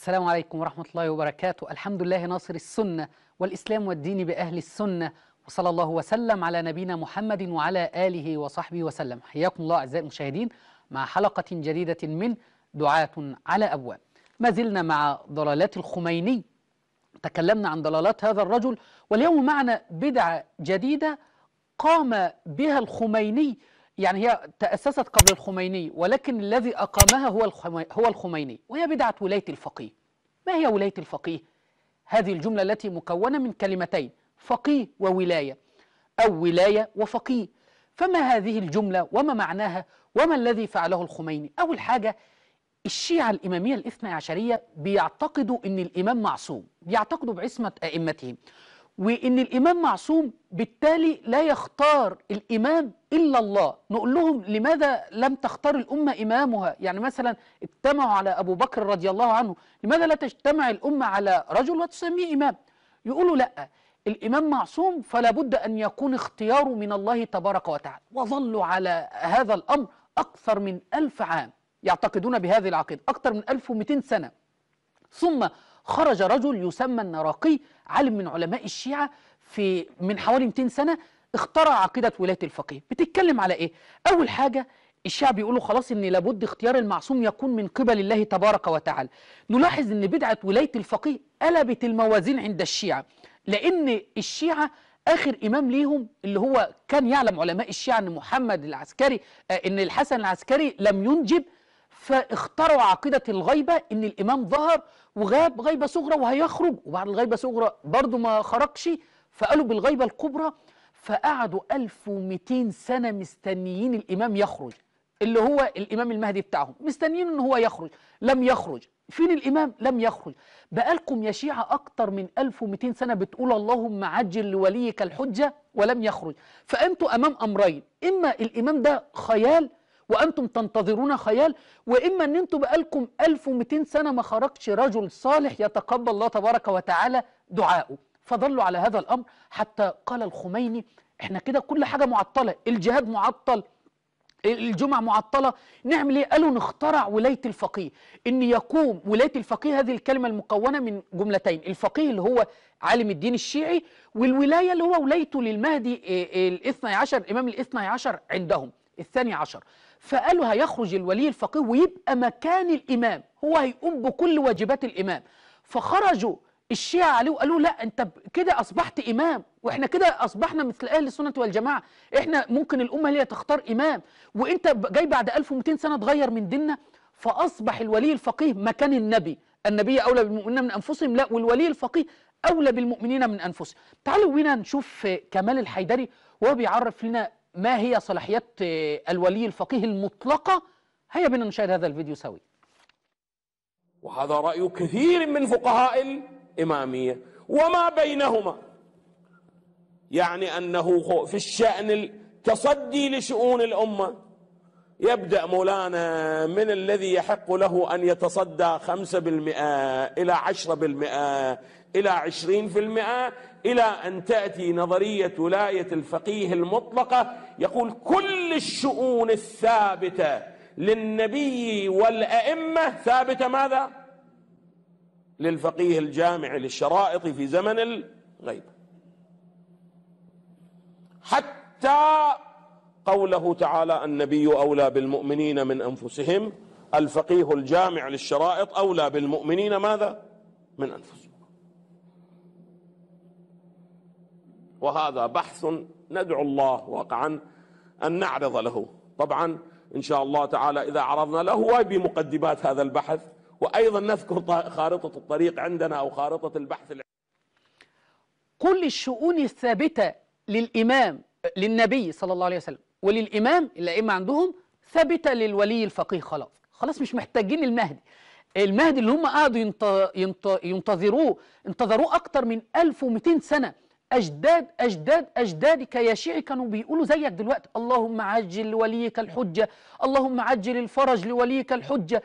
السلام عليكم ورحمة الله وبركاته. الحمد لله ناصر السنة والإسلام والدين بأهل السنة، وصلى الله وسلم على نبينا محمد وعلى آله وصحبه وسلم. حياكم الله أعزائي المشاهدين مع حلقة جديدة من دعاة على أبواب. ما زلنا مع ضلالات الخميني، تكلمنا عن ضلالات هذا الرجل، واليوم معنا بدعة جديدة قام بها الخميني. يعني هي تأسست قبل الخميني، ولكن الذي أقامها هو الخميني، وهي بدعة ولاية الفقيه. ما هي ولاية الفقيه؟ هذه الجملة التي مكونة من كلمتين: فقيه وولاية، أو ولاية وفقيه. فما هذه الجملة وما معناها وما الذي فعله الخميني؟ أول حاجة، الشيعة الإمامية الاثنى عشرية بيعتقدوا أن الإمام معصوم، بيعتقدوا بعصمة أئمتهم، وإن الإمام معصوم، بالتالي لا يختار الإمام إلا الله. نقول لهم: لماذا لم تختار الأمة إمامها؟ يعني مثلا اجتمعوا على أبو بكر رضي الله عنه، لماذا لا تجتمع الأمة على رجل وتسميه إمام؟ يقولوا: لا، الإمام معصوم فلا بد أن يكون اختياره من الله تبارك وتعالى. وظلوا على هذا الأمر أكثر من 1000 عام، يعتقدون بهذه العقيدة أكثر من 1200 سنة. ثم خرج رجل يسمى النراقي، عالم من علماء الشيعة، من حوالي 200 سنة، اخترع عقيدة ولاية الفقيه. بتتكلم على ايه؟ اول حاجة، الشيعة بيقولوا خلاص ان لابد اختيار المعصوم يكون من قبل الله تبارك وتعالى. نلاحظ ان بدعة ولاية الفقيه قلبت الموازين عند الشيعة، لان الشيعة اخر امام ليهم اللي هو كان يعلم علماء الشيعة ان محمد العسكري ان الحسن العسكري لم ينجب، فاخترعوا عقيدة الغيبة، ان الامام ظهر وغاب غيبة صغرى وهيخرج، وبعد الغيبة صغرى برضه ما خرجش، فقالوا بالغيبة الكبرى. فقعدوا 1200 سنة مستنيين الامام يخرج، اللي هو الامام المهدي بتاعهم، مستنيين ان هو يخرج، لم يخرج. فين الامام؟ لم يخرج. بقالكم يا شيعة اكتر من 1200 سنة بتقول اللهم عجل لوليك الحجة ولم يخرج. فانتوا امام امرين: اما الامام ده خيال وأنتم تنتظرون خيال، وإما أن أنتم بقالكم 1200 سنة ما خرجش رجل صالح يتقبل الله تبارك وتعالى دعاءه. فضلوا على هذا الأمر حتى قال الخميني: إحنا كده كل حاجة معطلة، الجهاد معطل، الجمعة معطلة، نعمل ايه؟ قالوا نخترع ولاية الفقيه، ان يقوم ولاية الفقيه. هذه الكلمة المكونة من جملتين: الفقيه اللي هو عالم الدين الشيعي، والولاية اللي هو ولايته للمهدي الاثني عشر، الامام الاثني عشر عندهم الثاني عشر. فقالوا هيخرج الولي الفقيه ويبقى مكان الامام، هو هيقوم بكل واجبات الامام. فخرجوا الشيعة عليه وقالوا: لا، انت كده اصبحت امام، واحنا كده اصبحنا مثل اهل السنة والجماعة، احنا ممكن الامة اللي هي تختار امام، وانت جاي بعد 1200 سنة تغير من ديننا. فاصبح الولي الفقيه مكان النبي. النبي اولى بالمؤمنين من انفسهم، لا، والولي الفقيه اولى بالمؤمنين من انفسهم. تعالوا بينا نشوف كمال الحيدري وهو بيعرف لنا ما هي صلاحيات الولي الفقيه المطلقة. هيا بنا نشاهد هذا الفيديو سوي. وهذا رأي كثير من فقهاء الإمامية وما بينهما، يعني أنه في الشأن التصدي لشؤون الأمة يبدأ مولانا من الذي يحق له أن يتصدى 5% إلى 10% إلى 20%، إلى أن تأتي نظرية ولاية الفقيه المطلقة، يقول كل الشؤون الثابتة للنبي والأئمة ثابتة ماذا؟ للفقيه الجامع للشرائط في زمن الغيبة. حتى قوله تعالى: النبي أولى بالمؤمنين من أنفسهم، الفقيه الجامع للشرائط أولى بالمؤمنين ماذا؟ من أنفسهم. وهذا بحث ندعو الله واقعا أن نعرض له، طبعا إن شاء الله تعالى إذا عرضنا له وبمقدمات هذا البحث، وأيضا نذكر خارطة الطريق عندنا أو خارطة البحث. كل الشؤون الثابتة للإمام للنبي صلى الله عليه وسلم وللإمام الأئمة عندهم ثابتة للولي الفقيه. خلاص مش محتاجين المهدي اللي هم قعدوا انتظروه أكتر من 1200 سنة. أجداد أجداد أجدادك يا شيعي كانوا بيقولوا زيك دلوقتي: اللهم عجل لوليك الحجة، اللهم عجل الفرج لوليك الحجة.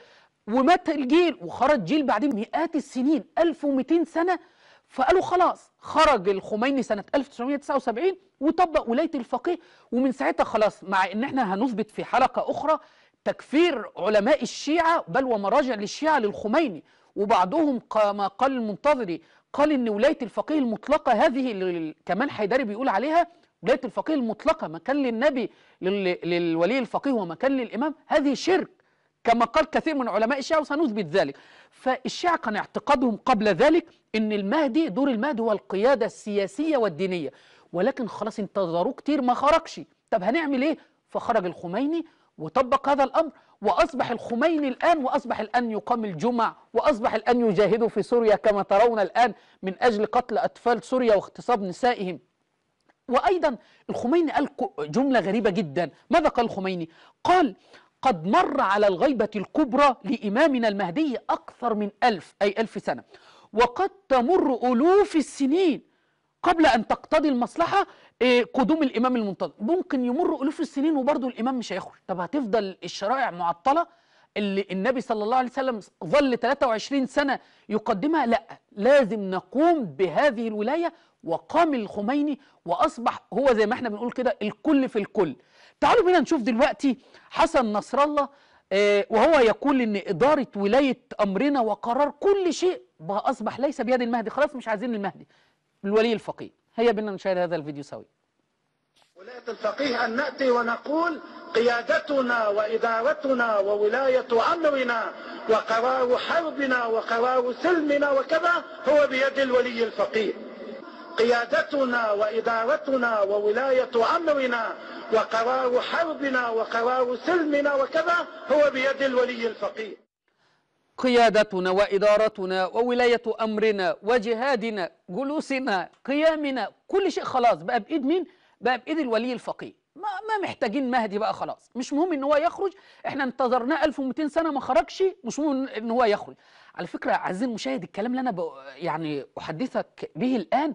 ومات الجيل وخرج جيل بعدين مئات السنين، 1200 سنة. فقالوا خلاص، خرج الخميني سنة 1979 وطبق ولاية الفقيه. ومن ساعتها خلاص، مع ان احنا هنثبت في حلقة اخرى تكفير علماء الشيعة بل ومراجع للشيعة للخميني، وبعضهم كما قال المنتظري قال ان ولايه الفقيه المطلقه هذه اللي كمال حيدري بيقول عليها ولايه الفقيه المطلقه مكان للنبي للولي الفقيه ومكان للامام، هذه شرك كما قال كثير من علماء الشيعة وسنثبت ذلك. فالشيعة كان اعتقادهم قبل ذلك ان المهدي دور المهدي هو القيادة السياسية والدينية، ولكن خلاص انتظروه كتير ما خرجش. طب هنعمل ايه؟ فخرج الخميني وطبق هذا الامر، واصبح الخميني الان يقام الجمع، واصبح الان يجاهدوا في سوريا كما ترون الان من اجل قتل اطفال سوريا واغتصاب نسائهم. وايضا الخميني قال جملة غريبة جدا. ماذا قال الخميني؟ قال: قد مر على الغيبة الكبرى لإمامنا المهدي أكثر من 1000 سنة، وقد تمر ألوف السنين قبل أن تقتضي المصلحة قدوم الإمام المنتظر. ممكن يمر ألوف السنين وبرضه الإمام مش هيخرج. طب هتفضل الشرائع معطلة اللي النبي صلى الله عليه وسلم ظل 23 سنة يقدمها؟ لا، لازم نقوم بهذه الولاية. وقام الخميني وأصبح هو زي ما احنا بنقول كده الكل في الكل. تعالوا بينا نشوف دلوقتي حسن نصر الله وهو يقول ان اداره ولايه امرنا وقرار كل شيء اصبح ليس بيد المهدي، خلاص مش عايزين المهدي، الولي الفقيه. هيا بينا نشاهد هذا الفيديو سوي. ولايه الفقيه ان ناتي ونقول قيادتنا وادارتنا وولايه امرنا وقرار حربنا وقرار سلمنا وكذا هو بيد الولي الفقيه. قيادتنا وادارتنا وولايه امرنا وقرار حربنا وقرار سلمنا وكذا هو بيد الولي الفقيه. قيادتنا وإدارتنا وولاية أمرنا وجهادنا جلوسنا قيامنا كل شيء خلاص بقى بإيد مين؟ بقى بإيد الولي الفقيه. ما محتاجين مهدي بقى خلاص. مش مهم إن هو يخرج، إحنا انتظرناه 1200 سنة ما خرجش، مش مهم إن هو يخرج. على فكرة عزيزي المشاهد، الكلام اللي أنا يعني أحدثك به الآن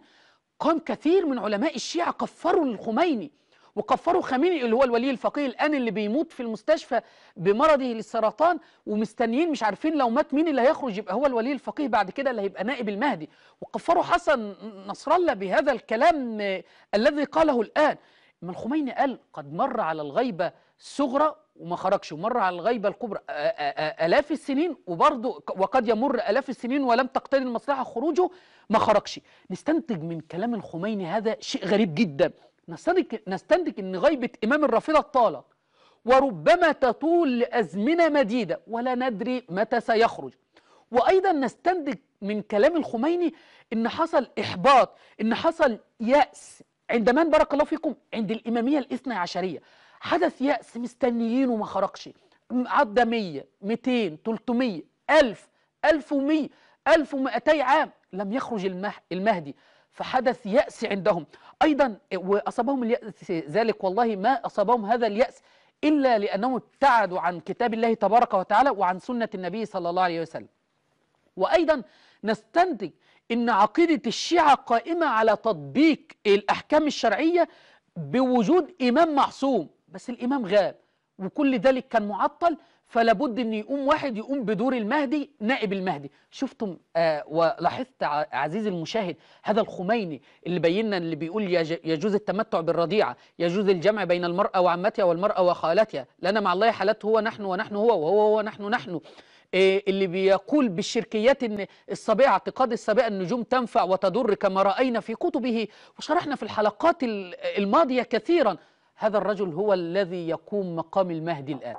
قام كثير من علماء الشيعة كفروا الخميني وكفروا خامنئي اللي هو الولي الفقيه الآن اللي بيموت في المستشفى بمرضه للسرطان، ومستنيين مش عارفين لو مات مين اللي هيخرج يبقى هو الولي الفقيه بعد كده اللي هيبقى نائب المهدي. وكفروا حسن نصر الله بهذا الكلام الذي قاله الآن. اما الخميني قال قد مر على الغيبة الصغرى وما خرجش، ومر على الغيبة الكبرى آلاف السنين وبرضه وقد يمر آلاف السنين ولم تقتضي المصلحة خروجه ما خرجش. نستنتج من كلام الخميني هذا شيء غريب جدا. نستنتج ان غيبة امام الرافضة طالت وربما تطول لازمنة مديدة ولا ندري متى سيخرج. وايضا نستنتج من كلام الخميني ان حصل احباط، ان حصل يأس عند من بارك الله فيكم؟ عند الامامية الاثنى عشرية. حدث يأس، مستنيين وما خرجش، عدى 100 200 300 1000 1100 1200 عام لم يخرج المهدي، فحدث يأس عندهم. أيضا وأصابهم اليأس ذلك، والله ما أصابهم هذا اليأس إلا لأنهم ابتعدوا عن كتاب الله تبارك وتعالى وعن سنة النبي صلى الله عليه وسلم. وأيضا نستنتج أن عقيدة الشيعة قائمة على تطبيق الأحكام الشرعية بوجود إمام معصوم، بس الإمام غاب وكل ذلك كان معطل، فلا بد ان يقوم واحد يقوم بدور المهدي نائب المهدي. شفتم ولاحظت عزيزي المشاهد هذا الخميني اللي بينا اللي بيقول يجوز التمتع بالرضيعه، يجوز الجمع بين المراه وعمتها والمراه وخالتها، لنا مع الله حالات هو نحن ونحن هو وهو هو نحن اللي بيقول بالشركيات ان الصبيعه اعتقاد الصبيعه النجوم تنفع وتضر كما راينا في كتبه وشرحنا في الحلقات الماضيه كثيرا. هذا الرجل هو الذي يقوم مقام المهدي الان.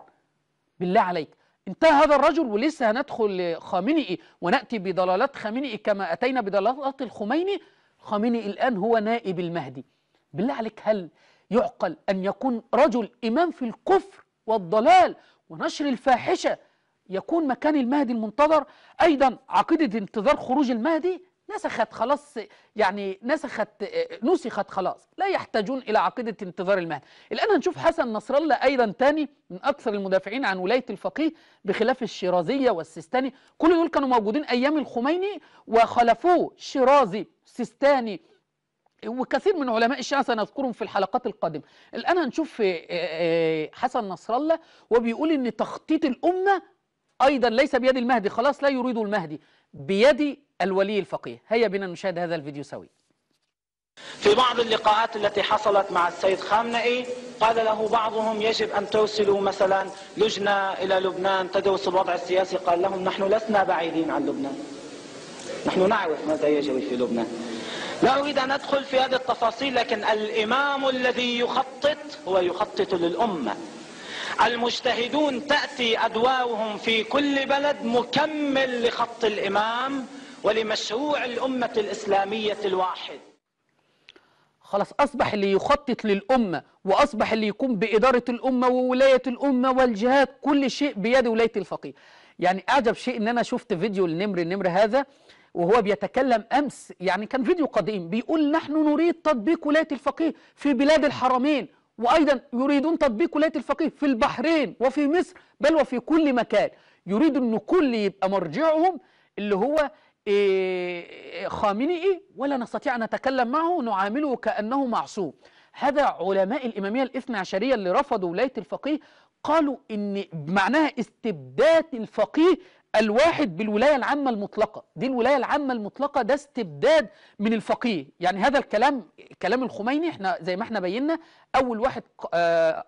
بالله عليك، انتهى هذا الرجل ولسه هندخل خامنئي ونأتي بضلالات خامنئي كما أتينا بضلالات الخميني. خامنئي الآن هو نائب المهدي. بالله عليك، هل يعقل أن يكون رجل إمام في الكفر والضلال ونشر الفاحشة يكون مكان المهدي المنتظر؟ أيضا عقيدة انتظار خروج المهدي نسخت خلاص، يعني نسخت خلاص، لا يحتاجون إلى عقيدة انتظار المهدي. الآن هنشوف حسن نصر الله أيضا تاني من أكثر المدافعين عن ولاية الفقيه بخلاف الشيرازية والسيستاني. كل دول كانوا موجودين أيام الخميني وخلفوه، شيرازي، سيستاني وكثير من علماء الشيعة سنذكرهم في الحلقات القادمة. الآن هنشوف حسن نصر الله وبيقول إن تخطيط الأمة أيضا ليس بيد المهدي، خلاص لا يريد المهدي، بيد الولي الفقيه. هيا بنا نشاهد هذا الفيديو سوي. في بعض اللقاءات التي حصلت مع السيد خامنئي قال له بعضهم يجب أن ترسلوا مثلا لجنة إلى لبنان تدرس الوضع السياسي. قال لهم نحن لسنا بعيدين عن لبنان، نحن نعرف ماذا يجري في لبنان. لا أريد أن أدخل في هذه التفاصيل، لكن الإمام الذي يخطط هو يخطط للأمة. المجتهدون تأتي أدوارهم في كل بلد مكمل لخط الإمام ولمشروع الأمة الإسلامية الواحد. خلاص أصبح اللي يخطط للأمة، وأصبح اللي يقوم بإدارة الأمة وولاية الأمة والجهاد، كل شيء بيد ولاية الفقيه. يعني أعجب شيء إن أنا شفت فيديو النمر هذا وهو بيتكلم أمس، يعني كان فيديو قديم، بيقول نحن نريد تطبيق ولاية الفقيه في بلاد الحرمين، وأيضا يريدون تطبيق ولاية الفقيه في البحرين وفي مصر، بل وفي كل مكان. يريد أن كل يبقى مرجعهم اللي هو خامنئي، ولا نستطيع أن نتكلم معه، نعامله كأنه معصوم. هذا علماء الإمامية الاثنى عشرية اللي رفضوا ولاية الفقيه قالوا إن معناها استبداد الفقيه الواحد بالولاية العامة المطلقة. دي الولاية العامة المطلقة ده استبداد من الفقيه. يعني هذا الكلام كلام الخميني، احنا زي ما احنا بينا أول واحد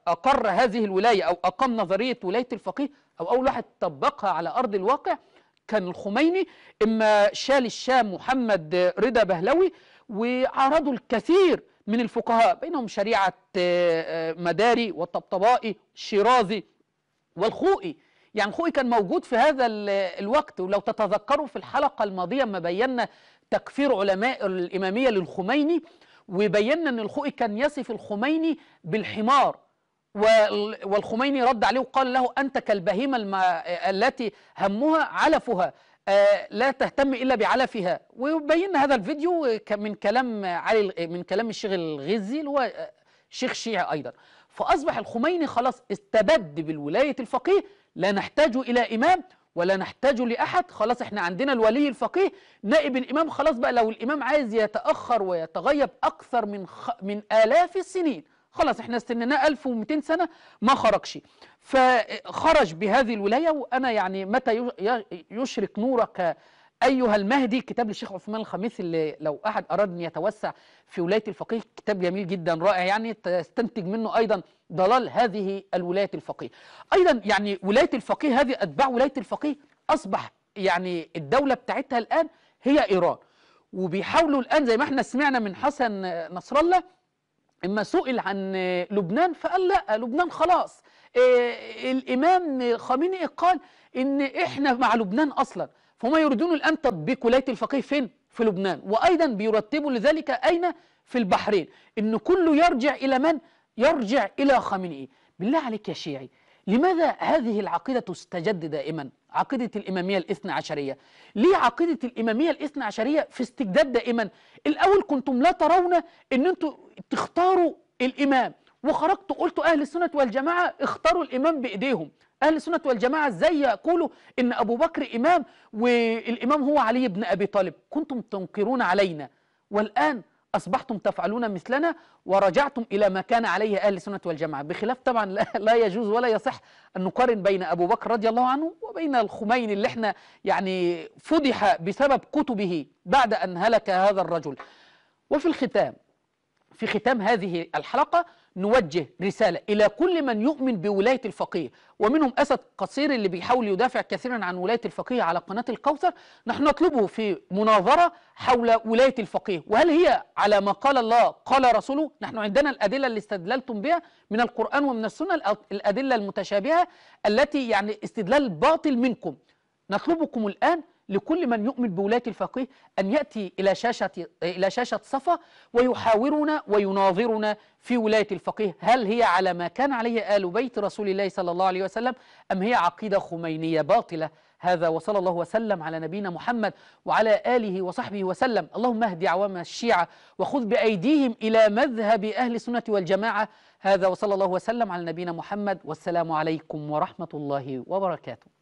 أقر هذه الولاية أو أقام نظرية ولاية الفقيه أو أول واحد طبقها على أرض الواقع كان الخميني. إما شال الشام محمد رضا بهلوي، وعارضوا الكثير من الفقهاء بينهم شريعة مداري والطبطبائي الشيرازي والخوئي. يعني الخوئي كان موجود في هذا الوقت، ولو تتذكروا في الحلقة الماضية ما بينا تكفير علماء الإمامية للخميني، وبينا أن الخوئي كان يصف الخميني بالحمار، والخميني رد عليه وقال له أنت كالبهيمة التي همها علفها لا تهتم إلا بعلفها. وبينا هذا الفيديو من كلام الشيخ الغزي اللي هو شيخ شيعي أيضا. فأصبح الخميني خلاص استبد بالولاية الفقيه، لا نحتاج إلى إمام ولا نحتاج لأحد، خلاص احنا عندنا الولي الفقيه نائب الإمام. خلاص بقى لو الإمام عايز يتأخر ويتغيب أكثر من آلاف السنين، خلاص احنا استنيناه 1200 سنة ما خرجش، فخرج بهذه الولاية. وأنا يعني متى يشرق نورك أيها المهدي، كتاب للشيخ عثمان الخميس، اللي لو أحد أراد أن يتوسع في ولاية الفقيه كتاب جميل جدا رائع، يعني تستنتج منه أيضا ضلال هذه الولاية الفقيه. أيضا يعني ولاية الفقيه هذه أتباع ولاية الفقيه أصبح يعني الدولة بتاعتها الآن هي إيران، وبيحاولوا الآن زي ما احنا سمعنا من حسن نصر الله إما سئل عن لبنان فقال لا لبنان خلاص. الإمام خامنئي قال إن إحنا مع لبنان أصلا، فهم يريدون الآن تطبيق ولاية الفقيه فين؟ في لبنان. وأيضا بيرتبوا لذلك أين؟ في البحرين. إن كله يرجع إلى من؟ يرجع إلى خامنئي. بالله عليك يا شيعي، لماذا هذه العقيدة تستجد دائما؟ عقيدة الإمامية الاثنى عشرية. ليه عقيدة الإمامية الاثنى عشرية في استجداد دائما؟ الأول كنتم لا ترون أن أنتم تختاروا الإمام، وخرجتوا قلتوا أهل السنة والجماعة اختاروا الإمام بإيديهم. أهل السنة والجماعة ازاي يقولوا إن أبو بكر إمام والإمام هو علي بن أبي طالب؟ كنتم تنكرون علينا، والآن أصبحتم تفعلون مثلنا ورجعتم إلى ما كان عليه أهل السنة والجماعة. بخلاف طبعا لا يجوز ولا يصح أن نقارن بين أبو بكر رضي الله عنه وبين الخميني اللي احنا يعني فضح بسبب كتبه بعد أن هلك هذا الرجل. وفي الختام، في ختام هذه الحلقة نوجه رسالة إلى كل من يؤمن بولاية الفقيه، ومنهم أسد قصير اللي بيحاول يدافع كثيرا عن ولاية الفقيه على قناة الكوثر. نحن نطلبه في مناظرة حول ولاية الفقيه، وهل هي على ما قال الله قال رسوله؟ نحن عندنا الأدلة اللي استدللتم بها من القرآن ومن السنة، الأدلة المتشابهة التي يعني استدلال باطل منكم. نطلبكم الآن لكل من يؤمن بولاية الفقيه أن يأتي إلى شاشة صفا ويحاورنا ويناظرنا في ولاية الفقيه. هل هي على ما كان عليه آل بيت رسول الله صلى الله عليه وسلم، أم هي عقيدة خمينية باطلة؟ هذا وصلى الله وسلم على نبينا محمد وعلى آله وصحبه وسلم. اللهم اهد عوام الشيعة وخذ بأيديهم إلى مذهب أهل السنة والجماعة. هذا وصلى الله وسلم على نبينا محمد، والسلام عليكم ورحمة الله وبركاته.